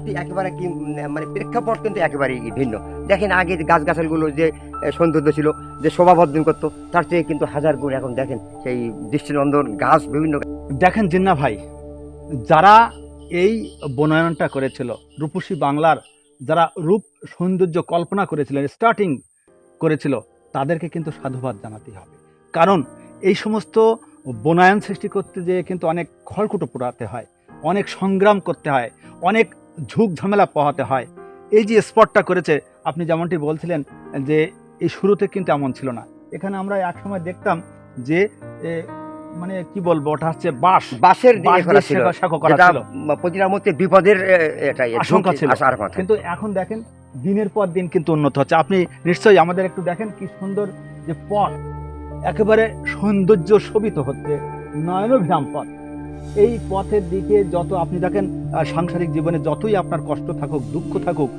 সত্যি একেবারে কি মানে প্রেক্ষাপট কিন্তু একেবারেই ভিন্ন। দেখেন আগে যে গাছগাছালিগুলো যে সৌন্দর্য ছিল, যে শোভাবর্ধন করতো, তার চেয়ে কিন্তু হাজার গুণ এখন দেখেন সেই দৃষ্টিনন্দন গাছ বিভিন্ন। দেখেন জিন্না ভাই, যারা এই বনায়নটা করেছিল, রূপসী বাংলার যারা রূপ সৌন্দর্য কল্পনা করেছিলেন, স্টার্টিং করেছিল, তাদেরকে কিন্তু সাধুবাদ জানাতে হবে। কারণ এই সমস্ত বনায়ন সৃষ্টি করতে যেয়ে কিন্তু অনেক খড়কুটো পোড়াতে হয়, অনেক সংগ্রাম করতে হয়, অনেক ঝুঁক ঝামেলা পোহাতে হয়। এই যে স্পটটা করেছে, আপনি যেমনটি বলছিলেন যে এই শুরুতে কিন্তু এমন ছিল না। এখানে আমরা একসময় দেখতাম যে মানে কি বলবো, ওটা হচ্ছে বাঁশের শাখা করা ছিল, প্রতিটার মধ্যে বিপদের আশঙ্কা ছিল। কিন্তু এখন দেখেন দিনের পর দিন কিন্তু উন্নত হচ্ছে। আপনি নিশ্চয়ই আমাদের একটু দেখেন কি সুন্দর যে পথ, একেবারে সৌন্দর্য শোভিত হচ্ছে, নয়নভিরাম পথ। এই পথের দিকে যত আপনি দেখেন সাংসারিক জীবনে যতই আপনার কষ্ট থাকুক, দুঃখ থাকুক,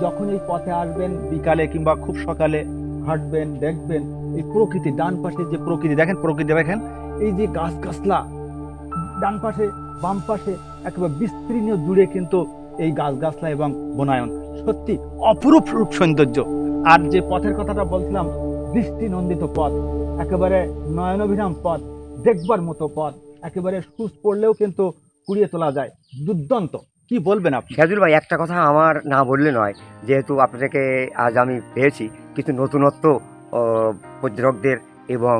যখন এই পথে আসবেন বিকালে কিংবা খুব সকালে হাঁটবেন, দেখবেন এই প্রকৃতি, ডান পাশে যে প্রকৃতি দেখেন, প্রকৃতি দেখেন, এই যে গাছগাছলা ডান পাশে বাম পাশে একেবারে বিস্তীর্ণ জুড়ে কিন্তু এই গাছগাছলা এবং বনায়ন, সত্যি অপরূপ রূপ সৌন্দর্য। আর যে পথের কথাটা বলছিলাম, দৃষ্টি নন্দিত পথ, একেবারে নয়নভিরাম পথ, দেখবার মতো পথ, একেবারে সুচ পড়লেও কিন্তু কুড়িয়ে তোলা যায়, দুর্দান্ত। কি বলবেন আপনি? শাহজুল ভাই, একটা কথা আমার না বললে নয়, যেহেতু আপনাদেরকে আজ আমি পেয়েছি, কিছু নতুনত্ব পর্যটকদের এবং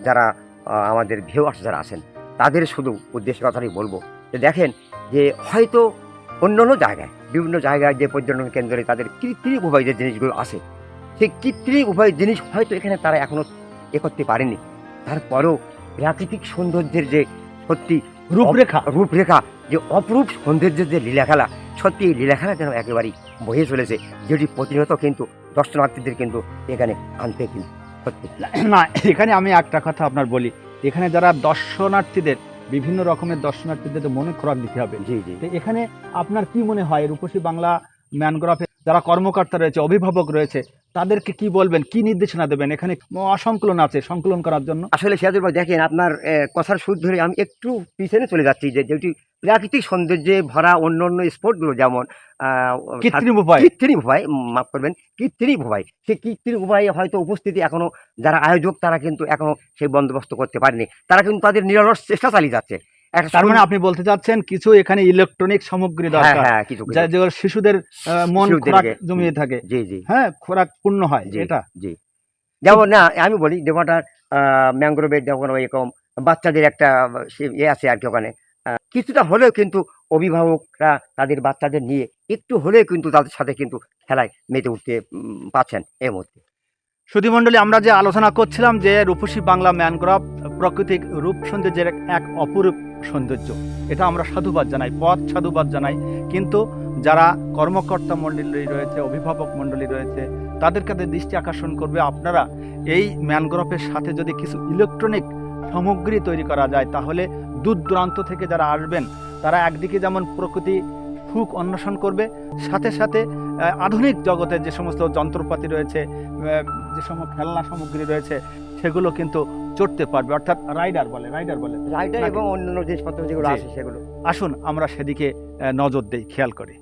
যারা আমাদের ভিউয়ার্স যারা আছেন, তাদের শুধু উদ্দেশ্যের কথাই বলবো যে দেখেন যে হয়তো অন্য অন্য জায়গায়, বিভিন্ন জায়গায় যে পর্যটন কেন্দ্রে তাদের কৃত্রিম উপায় যে জিনিসগুলো আছে, সেই কৃত্রিম উপায় জিনিস হয়তো এখানে তারা এখনও করতে পারেনি। তারপরেও প্রাকৃতিক সৌন্দর্যের যে সত্যি রূপরেখা, যে অপরূপ সৌন্দর্যের যে লীলাখেলা, সত্যি এই লীলাখেলা যেন একেবারেই বয়ে চলেছে, যেটি প্রতিনিয়ত কিন্তু দর্শনার্থীদের কিন্তু এখানে আনতে কিন্তু সত্যি না। এখানে আমি একটা কথা আপনার বলি, এখানে যারা দর্শনার্থীদের, বিভিন্ন রকমের দর্শনার্থীদের মনে খোরাক দিতে হবে। জি জি। এখানে আপনার কি মনে হয়, রূপসী বাংলা ম্যানগ্রোভে যারা কর্মকর্তা রয়েছে, অভিভাবক রয়েছে, তাদেরকে কি বলবেন, কি নির্দেশনা দেবেন? এখানে অসংকলন আছে, সংকলন করার জন্য। আসলে সিরাজুল ভাই, দেখেন আপনার কথার সুর ধরে আমি একটু পিছনে চলে যাচ্ছি, যে যেটি প্রাকৃতিক সৌন্দর্যে ভরা অন্য অন্য স্পটগুলো, যেমন কৃত্রিম উপায়, মাফ করবেন, কৃত্রিম উপায়, সেই কৃত্রিম উপায়ে হয়তো উপস্থিতি এখনো যারা আয়োজক তারা কিন্তু এখনো সেই বন্দোবস্ত করতে পারেনি, তারা কিন্তু তাদের নিরলস চেষ্টা চালিয়ে যাচ্ছে। তার মানে আপনি বলতে চাচ্ছেন কিছু এখানে ইলেকট্রনিক সামগ্রী দরকার, যেগুলো শিশুদের মন খোরাক জমিয়ে থাকে। জি জি। হ্যাঁ, খোরাক পূর্ণ হয় এটা। জি। যেমন না, আমি বলি দেবটার ম্যানগ্রোভের যেমন এরকম বাচ্চাদের একটা আছে আর কি, ওখানে কিছুটা হলেও কিন্তু অভিভাবকরা তাদের বাচ্চাদের নিয়ে একটু হলেও কিন্তু তাদের সাথে কিন্তু খেলায় মেতে উঠতে পারছেন এই মুহূর্তে। সুধীমণ্ডলী, আমরা যে আলোচনা করছিলাম যে রূপসী বাংলা ম্যানগ্রোভ প্রাকৃতিক রূপ সৌন্দর্যের এক অপরূপ সৌন্দর্য, এটা আমরা সাধুবাদ জানাই, সাধুবাদ জানাই। কিন্তু যারা কর্মকর্তা মণ্ডলী রয়েছে, অভিভাবক মণ্ডলী রয়েছে, তাদের কাছে দৃষ্টি আকর্ষণ করবে, আপনারা এই ম্যানগ্রোভের সাথে যদি কিছু ইলেকট্রনিক সামগ্রী তৈরি করা যায়, তাহলে দূর দূরান্ত থেকে যারা আসবেন, তারা একদিকে যেমন প্রকৃতি সুখ অন্বেষণ করবে, সাথে সাথে আধুনিক জগতের যে সমস্ত যন্ত্রপাতি রয়েছে, যে সমস্ত খেলনা সামগ্রী রয়েছে, সেগুলো কিন্তু চড়তে পারবে, অর্থাৎ রাইডার এবং অন্যান্য জিনিসপত্র যেগুলো আছে সেগুলো। আসুন আমরা সেদিকে নজর দেই, খেয়াল করি।